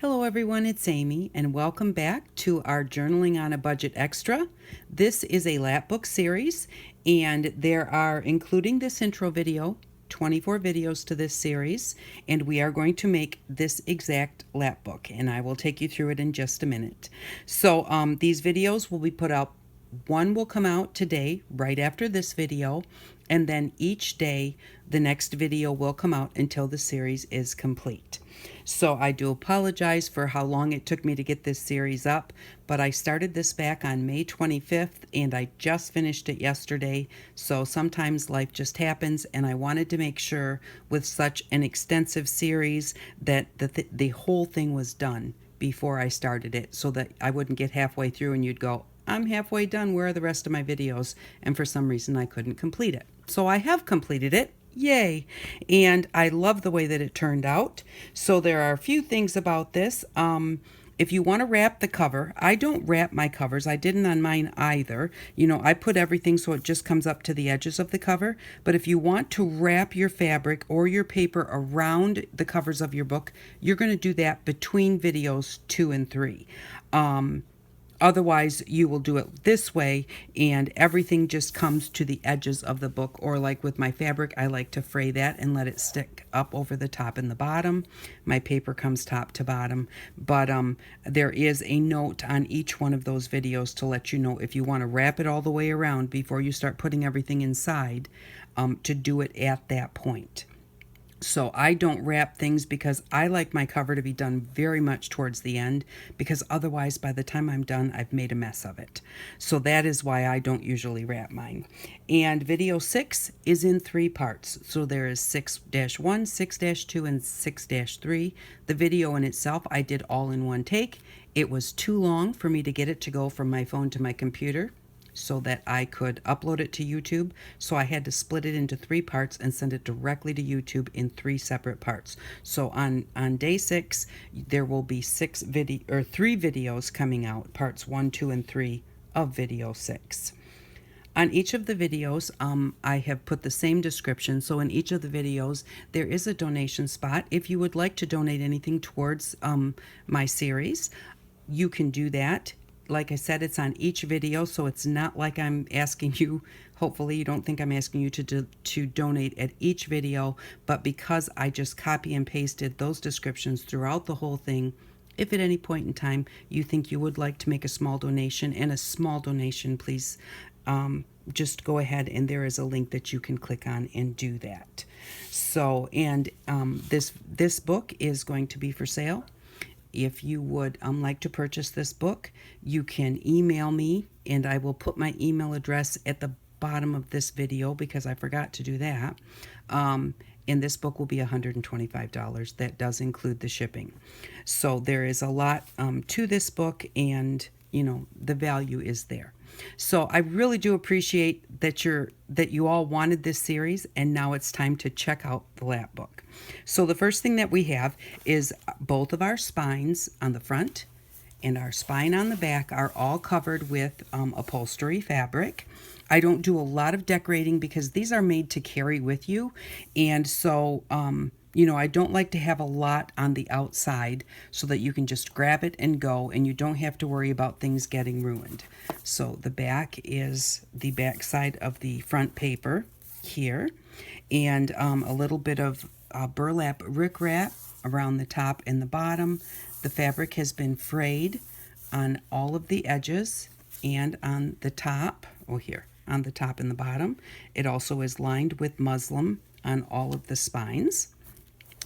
Hello everyone, it's Amy and welcome back to our Journaling on a Budget Extra. This is a lap book series and there are, including this intro video, 24 videos to this series, and we are going to make this exact lap book and I will take you through it in just a minute. So these videos will be put out. One will come out today right after this video, and then each day the next video will come out until the series is complete. So I do apologize for how long it took me to get this series up, but I started this back on May 25th and I just finished it yesterday. So sometimes life just happens, and I wanted to make sure with such an extensive series that the whole thing was done before I started it, so that I wouldn't get halfway through and you'd go, I'm halfway done, where are the rest of my videos? And for some reason I couldn't complete it. So I have completed it. Yay. And I love the way that it turned out. So there are a few things about this. If you want to wrap the cover, I don't wrap my covers. I didn't on mine either. You know, I put everything so it just comes up to the edges of the cover. But if you want to wrap your fabric or your paper around the covers of your book, you're going to do that between videos 2 and 3. Otherwise, you will do it this way and everything just comes to the edges of the book. Or like with my fabric, I like to fray that and let it stick up over the top and the bottom. My paper comes top to bottom. But there is a note on each one of those videos to let you know if you want to wrap it all the way around before you start putting everything inside, to do it at that point. So I don't wrap things because I like my cover to be done very much towards the end, because otherwise by the time I'm done, I've made a mess of it. So that is why I don't usually wrap mine. And video 6 is in 3 parts. So there is 6-1, 6-2, and 6-3. The video in itself I did all in one take. It was too long for me to get it to go from my phone to my computer so that I could upload it to YouTube. So I had to split it into 3 parts and send it directly to YouTube in 3 separate parts. So on day 6, there will be 3 videos coming out, parts 1, 2, and 3 of video 6. On each of the videos, I have put the same description. So in each of the videos, there is a donation spot. If you would like to donate anything towards my series, you can do that. Like I said, it's on each video, so it's not like I'm asking you, hopefully you don't think I'm asking you to donate at each video, but because I just copy and pasted those descriptions throughout the whole thing, if at any point in time you think you would like to make a small donation, and a small donation, please just go ahead and there is a link that you can click on and do that. So, and this book is going to be for sale. If you would like to purchase this book, you can email me, and I will put my email address at the bottom of this video because I forgot to do that. And this book will be $125. That does include the shipping. So there is a lot to this book, and you know, the value is there. So I really do appreciate that you all wanted this series, and now it's time to check out the lap book. So the first thing that we have is both of our spines on the front and our spine on the back are all covered with upholstery fabric. I don't do a lot of decorating because these are made to carry with you, and so you know, I don't like to have a lot on the outside so that you can just grab it and go, and you don't have to worry about things getting ruined. So the back is the back side of the front paper here, and a little bit of burlap rickrap around the top and the bottom. The fabric has been frayed on all of the edges and on the top, here, on the top and the bottom. It also is lined with muslin on all of the spines,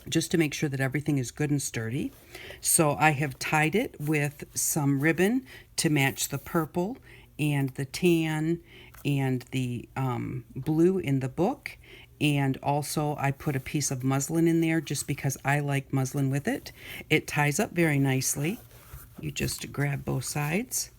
just to make sure that everything is good and sturdy. So I have tied it with some ribbon to match the purple and the tan and the blue in the book. And also I put a piece of muslin in there just because I like muslin with it. It ties up very nicely. You just grab both sides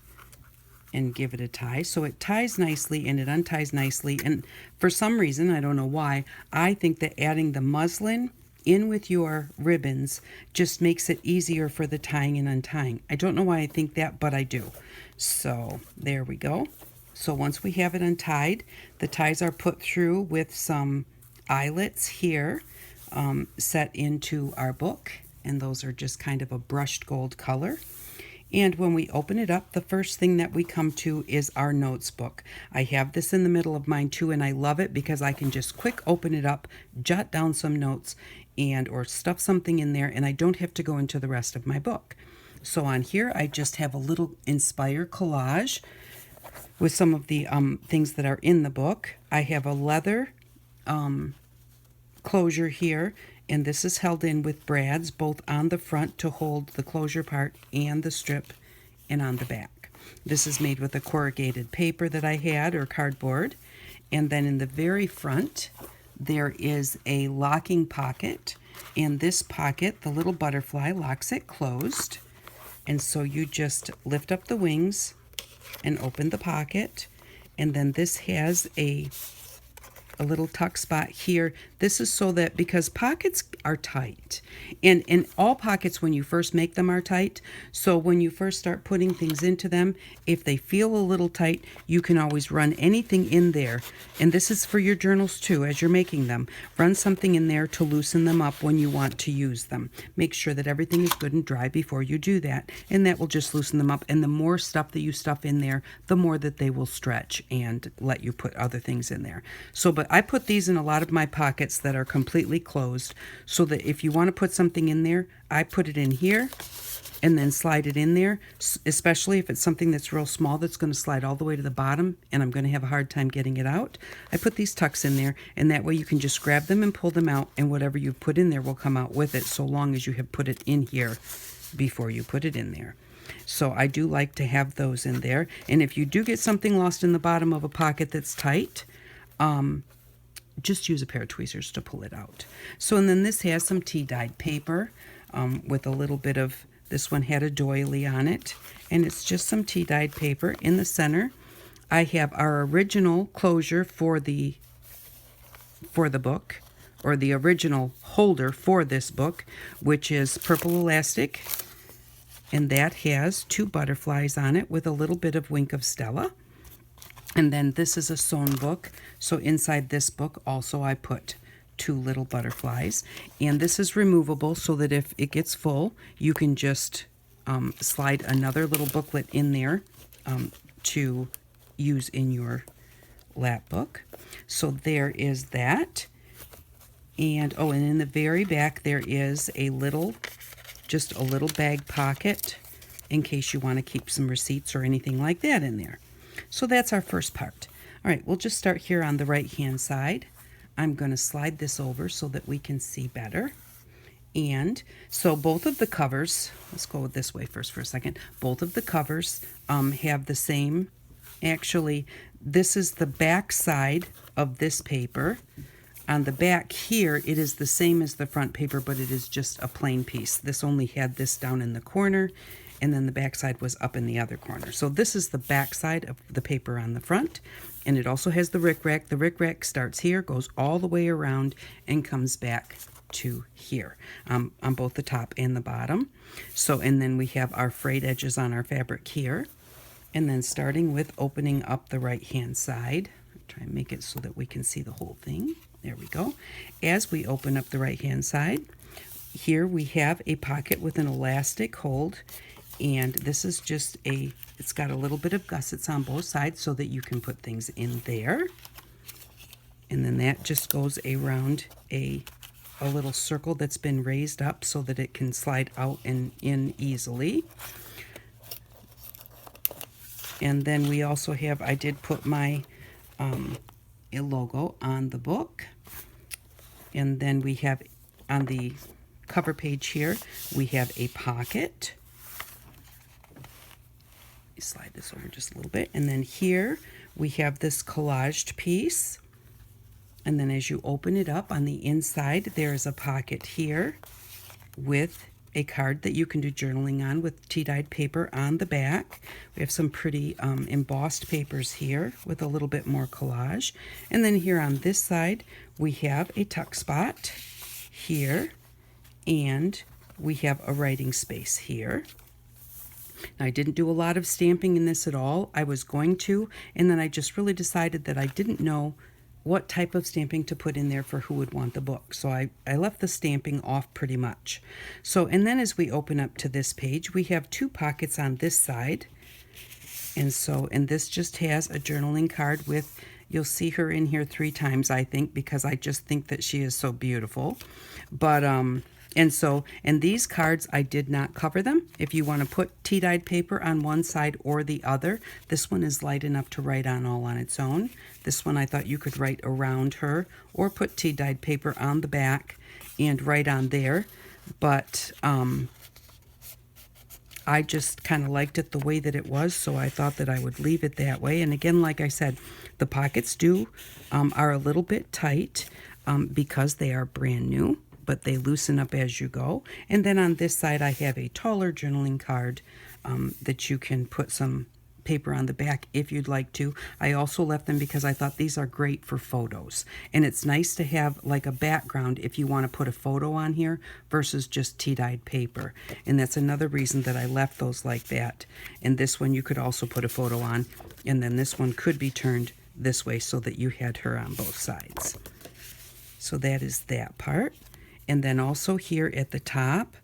and give it a tie. So it ties nicely and it unties nicely. And for some reason, I don't know why, I think that adding the muslin in with your ribbons just makes it easier for the tying and untying. I don't know why I think that, but I do. So there we go. So once we have it untied, the ties are put through with some eyelets here set into our book, and those are just kind of a brushed gold color. And when we open it up, the first thing that we come to is our notes book. I have this in the middle of mine too, and I love it because I can just quick open it up, jot down some notes, and or stuff something in there, and I don't have to go into the rest of my book. So on here, I just have a little Inspire collage with some of the things that are in the book. I have a leather closure here, and this is held in with brads both on the front to hold the closure part and the strip, and on the back. This is made with a corrugated paper that I had, or cardboard. And then in the very front there is a locking pocket, and this pocket, the little butterfly, locks it closed. And so you just lift up the wings and open the pocket, and then this has a little tuck spot here. This is so that, because pockets are tight, and all pockets when you first make them are tight, so when you first start putting things into them, if they feel a little tight, you can always run anything in there. And this is for your journals too. As you're making them, run something in there to loosen them up when you want to use them. Make sure that everything is good and dry before you do that, and that will just loosen them up. And the more stuff that you stuff in there, the more that they will stretch and let you put other things in there. So but I put these in a lot of my pockets that are completely closed, so that if you want to put something in there, I put it in here and then slide it in there, especially if it's something that's real small that's going to slide all the way to the bottom and I'm going to have a hard time getting it out. I put these tucks in there, and that way you can just grab them and pull them out, and whatever you put in there will come out with it, so long as you have put it in here before you put it in there. So I do like to have those in there. And if you do get something lost in the bottom of a pocket that's tight, just use a pair of tweezers to pull it out. So, and then this has some tea-dyed paper with a little bit of, this one had a doily on it, and it's just some tea-dyed paper. In the center, I have our original closure for the book, or the original holder for this book, which is purple elastic, and that has 2 butterflies on it with a little bit of Wink of Stella. And then this is a sewn book, so inside this book also I put 2 little butterflies. And this is removable, so that if it gets full, you can just slide another little booklet in there to use in your lap book. So there is that. And oh, and in the very back there is a little, just a little bag pocket in case you want to keep some receipts or anything like that in there. So that's our first part. All right, we'll just start here on the right hand side. I'm going to slide this over so that we can see better. And so both of the covers, let's go this way first for a second. Both of the covers have the same, actually, this is the back side of this paper. On the back here, it is the same as the front paper, but it is just a plain piece. This only had this down in the corner, and then the back side was up in the other corner. So this is the back side of the paper on the front, and it also has the rickrack. The rickrack starts here, goes all the way around, and comes back to here on both the top and the bottom. So, and then we have our frayed edges on our fabric here. And then starting with opening up the right hand side, try and make it so that we can see the whole thing. There we go. As we open up the right hand side, here we have a pocket with an elastic hold, and this is just it's got a little bit of gussets on both sides so that you can put things in there. And then that just goes around a little circle that's been raised up so that it can slide out and in easily. And then we also have, I did put my a logo on the book. And then we have on the cover page here, we have a pocket. Slide this over just a little bit. And then here we have this collaged piece. And then as you open it up on the inside, there is a pocket here with a card that you can do journaling on with tea-dyed paper on the back. We have some pretty embossed papers here with a little bit more collage. And then here on this side, we have a tuck spot here, and we have a writing space here. Now, I didn't do a lot of stamping in this at all. I was going to, and then I just really decided that I didn't know what type of stamping to put in there for who would want the book. So I left the stamping off pretty much. So, and then as we open up to this page, we have 2 pockets on this side. And so, and this just has a journaling card with, you'll see her in here 3 times, I think, because I just think that she is so beautiful. But, and these cards, I did not cover them. If you want to put tea-dyed paper on one side or the other, this one is light enough to write on all on its own. This one I thought you could write around her or put tea-dyed paper on the back and write on there. But I just kind of liked it the way that it was, so I thought that I would leave it that way. And again, like I said, the pockets are a little bit tight because they are brand new, but they loosen up as you go. And then on this side, I have a taller journaling card that you can put some paper on the back if you'd like to. I also left them because I thought these are great for photos. And it's nice to have like a background if you want to put a photo on here versus just tea-dyed paper. And that's another reason that I left those like that. And this one you could also put a photo on. And then this one could be turned this way so that you had her on both sides. So that is that part. And then also here at the top,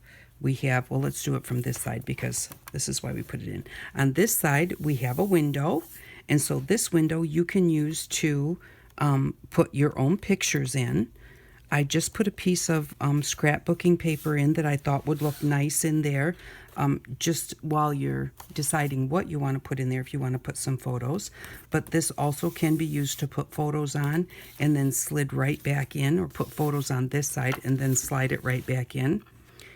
we have, well, let's do it from this side because this is why we put it in. On this side, we have a window. And so this window you can use to put your own pictures in. I just put a piece of scrapbooking paper in that I thought would look nice in there, just while you're deciding what you want to put in there if you want to put some photos. But this also can be used to put photos on and then slid right back in, or put photos on this side and then slide it right back in.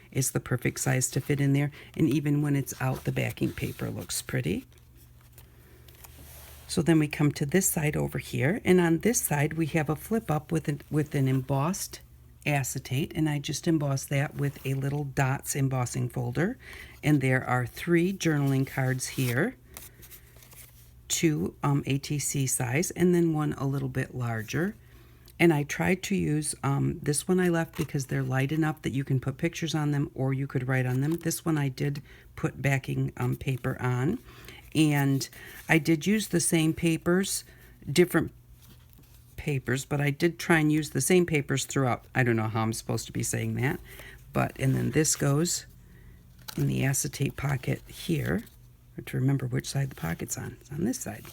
It's the perfect size to fit in there, and even when it's out, the backing paper looks pretty. So then we come to this side over here, and on this side we have a flip up with an embossed acetate, and I just embossed that with a little dots embossing folder. And there are 3 journaling cards here, 2 ATC size, and then one a little bit larger. And I tried to use, this one I left because they're light enough that you can put pictures on them or you could write on them. This one I did put backing paper on. And I did use the same papers, different papers, but I did try and use the same papers throughout. I don't know how I'm supposed to be saying that. And then this goes in the acetate pocket here. Or to remember which side the pocket's on. It's on this side.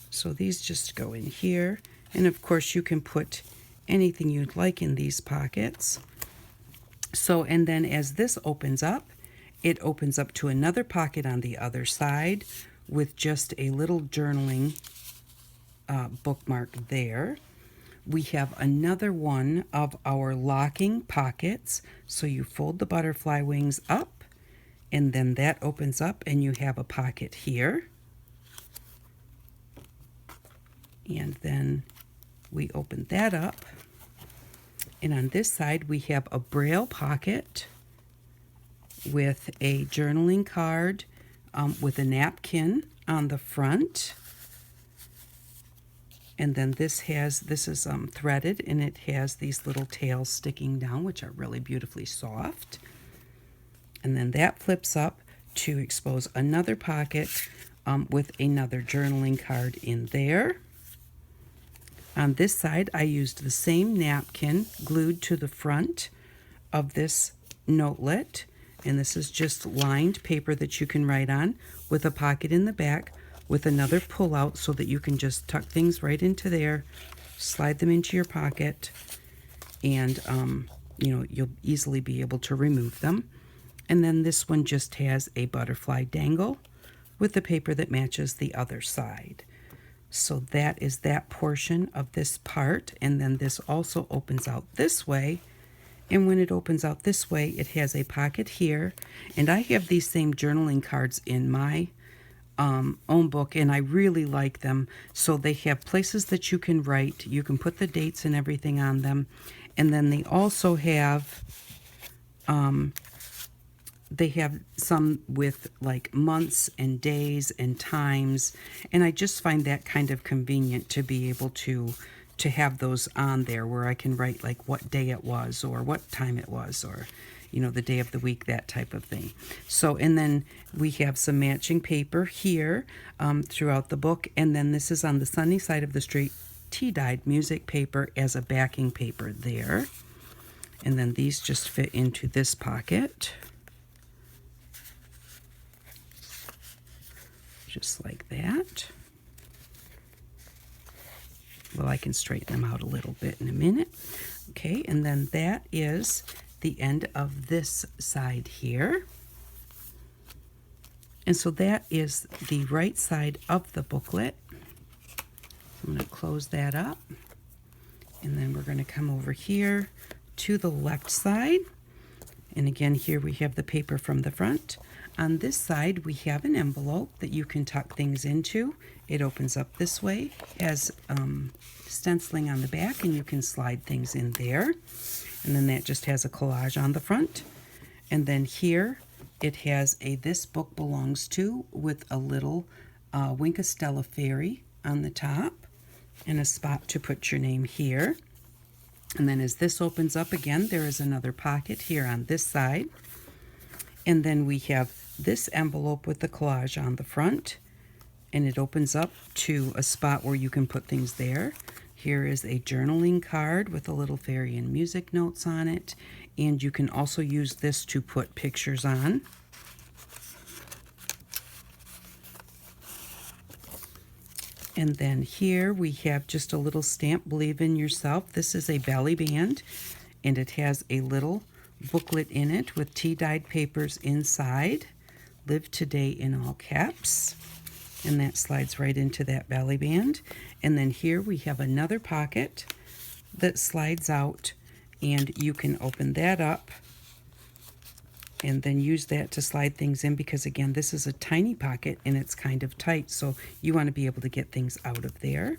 So these just go in here. And of course you can put anything you'd like in these pockets. So, and then as this opens up, it opens up to another pocket on the other side with just a little journaling bookmark there. We have another one of our locking pockets. So you fold the butterfly wings up, and then that opens up and you have a pocket here. And then we open that up, and on this side we have a braille pocket with a journaling card with a napkin on the front. And then this is threaded, and it has these little tails sticking down, which are really beautifully soft. And then that flips up to expose another pocket with another journaling card in there. On this side, I used the same napkin glued to the front of this notelet, and this is just lined paper that you can write on with a pocket in the back with another pull-out so that you can just tuck things right into there, slide them into your pocket, and you'll easily be able to remove them. And then this one just has a butterfly dangle with the paper that matches the other side. So that is that portion of this part, and then this also opens out this way, and when it opens out this way, it has a pocket here, and I have these same journaling cards in my own book, and I really like them. So they have places that you can write, you can put the dates and everything on them, and then they also have some with like months and days and times, and I just find that kind of convenient to be able to have those on there where I can write like what day it was or what time it was, or the day of the week, that type of thing. So, and then we have some matching paper here throughout the book, and then this is on the sunny side of the street tea-dyed music paper as a backing paper there. And then these just fit into this pocket. Just like that. Well, I can straighten them out a little bit in a minute. Okay, and then that is the end of this side here. And so that is the right side of the booklet. I'm going to close that up. And then we're going to come over here to the left side. And again, here we have the paper from the front. On this side, we have an envelope that you can tuck things into. It opens up this way, has stenciling on the back, and you can slide things in there. And then that just has a collage on the front. And then here, it has a "This Book Belongs To" with a little Winkastella fairy on the top, and a spot to put your name here. And then as this opens up again, there is another pocket here on this side. And then we have this envelope with the collage on the front, and it opens up to a spot where you can put things there. Here is a journaling card with a little fairy and music notes on it, and you can also use this to put pictures on. And then here we have just a little stamp, "Believe in Yourself." This is a belly band, and it has a little booklet in it with tea-dyed papers inside. "Live Today" in all caps. And that slides right into that belly band. And then here we have another pocket that slides out, and you can open that up and then use that to slide things in, because again, this is a tiny pocket and it's kind of tight, so you want to be able to get things out of there.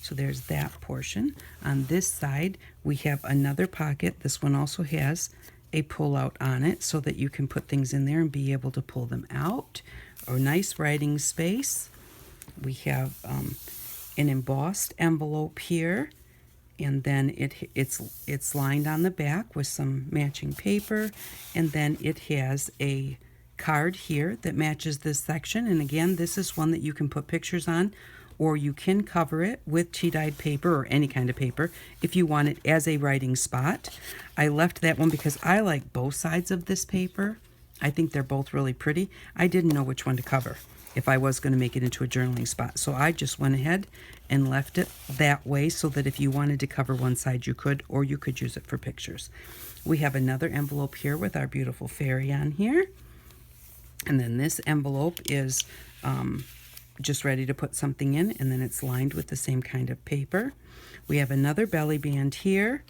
So there's that portion. On this side, we have another pocket. This one also has a pull-out on it so that you can put things in there and be able to pull them out. A nice writing space. We have an embossed envelope here, and then it's lined on the back with some matching paper, and then it has a card here that matches this section. And again, this is one that you can put pictures on, or you can cover it with tea-dyed paper or any kind of paper if you want it as a writing spot. I left that one because I like both sides of this paper. I think they're both really pretty. I didn't know which one to cover if I was going to make it into a journaling spot, so I just went ahead and left it that way so that if you wanted to cover one side you could, or you could use it for pictures. We have another envelope here with our beautiful fairy on here, and then this envelope is just ready to put something in, and then it's lined with the same kind of paper. We have another belly band here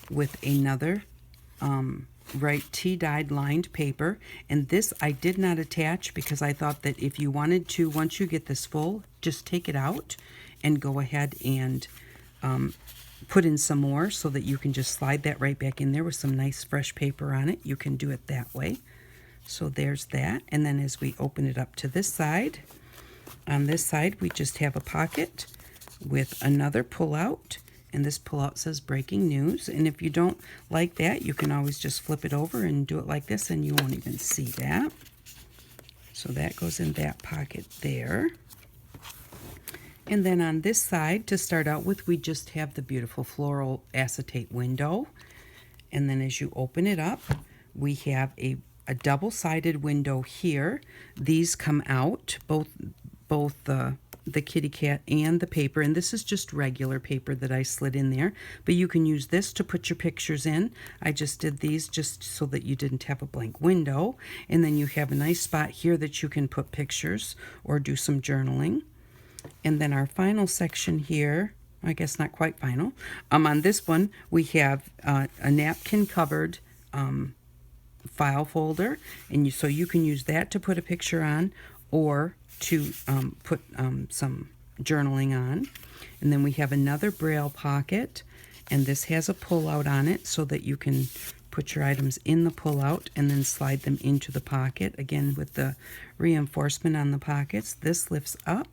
with another right tea-dyed lined paper, and this I did not attach because I thought that if you wanted to, once you get this full, just take it out and go ahead and put in some more so that you can just slide that right back in there with some nice fresh paper on it. You can do it that way. So there's that. And then as we open it up to this side, on this side we just have a pocket with another pull-out, and this pull-out says "Breaking News." And if you don't like that, you can always just flip it over and do it like this, and you won't even see that. So that goes in that pocket there. And then on this side, to start out with, we just have the beautiful floral acetate window. And then as you open it up, we have a double-sided window here. These come out, both the kitty cat and the paper, and this is just regular paper that I slid in there, but you can use this to put your pictures in. I just did these just so that you didn't have a blank window. And then you have a nice spot here that you can put pictures or do some journaling. And then our final section here, I guess not quite final, on this one we have a napkin covered file folder, and so you can use that to put a picture on, or to put some journaling on. And then we have another braille pocket, and this has a pull-out on it so that you can put your items in the pull-out and then slide them into the pocket. Again, with the reinforcement on the pockets, this lifts up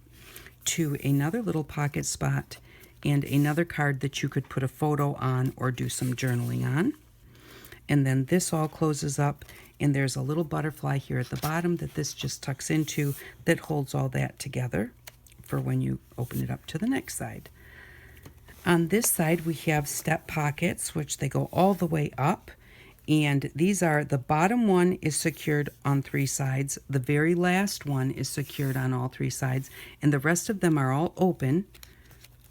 to another little pocket spot and another card that you could put a photo on or do some journaling on. And then this all closes up, and there's a little butterfly here at the bottom that this just tucks into that holds all that together for when you open it up to the next side. On this side, we have step pockets, which they go all the way up. And these are, the bottom one is secured on 3 sides. The very last one is secured on all 3 sides. And the rest of them are all open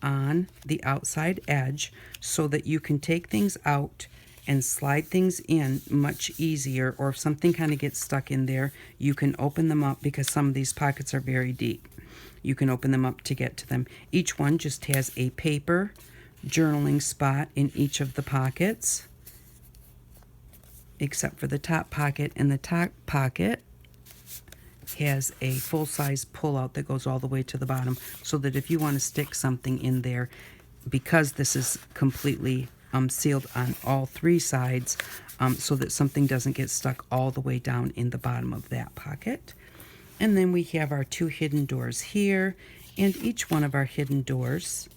on the outside edge so that you can take things out and slide things in much easier. Or if something kind of gets stuck in there, you can open them up because some of these pockets are very deep. You can open them up to get to them. Each one just has a paper journaling spot in each of the pockets, except for the top pocket, and the top pocket has a full-size pull-out that goes all the way to the bottom, so that if you want to stick something in there, because this is completely sealed on all 3 sides, so that something doesn't get stuck all the way down in the bottom of that pocket. And then we have our 2 hidden doors here, and each one of our hidden doors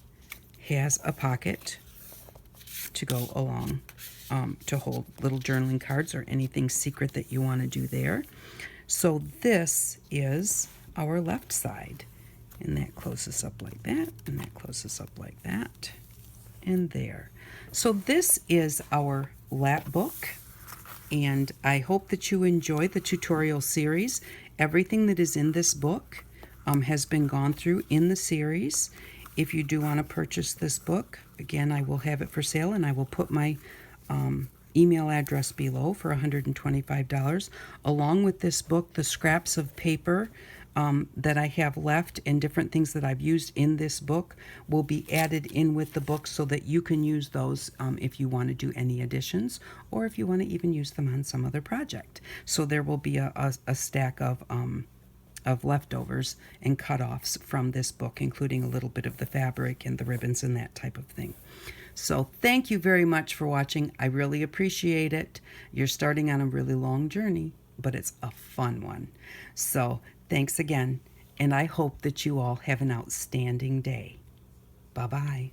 has a pocket to go along to hold little journaling cards or anything secret that you want to do there. So this is our left side, and that closes up like that, and that closes up like that, and there. So this is our lap book, and I hope that you enjoy the tutorial series. Everything that is in this book has been gone through in the series. If you do want to purchase this book, again, I will have it for sale, and I will put my email address below for $125. Along with this book, the scraps of paper that I have left and different things that I've used in this book will be added in with the book so that you can use those if you want to do any additions, or if you want to even use them on some other project. So there will be a stack of leftovers and cut-offs from this book, including a little bit of the fabric and the ribbons and that type of thing. So thank you very much for watching. I really appreciate it. You're starting on a really long journey, but it's a fun one. So thanks again, and I hope that you all have an outstanding day. Bye-bye.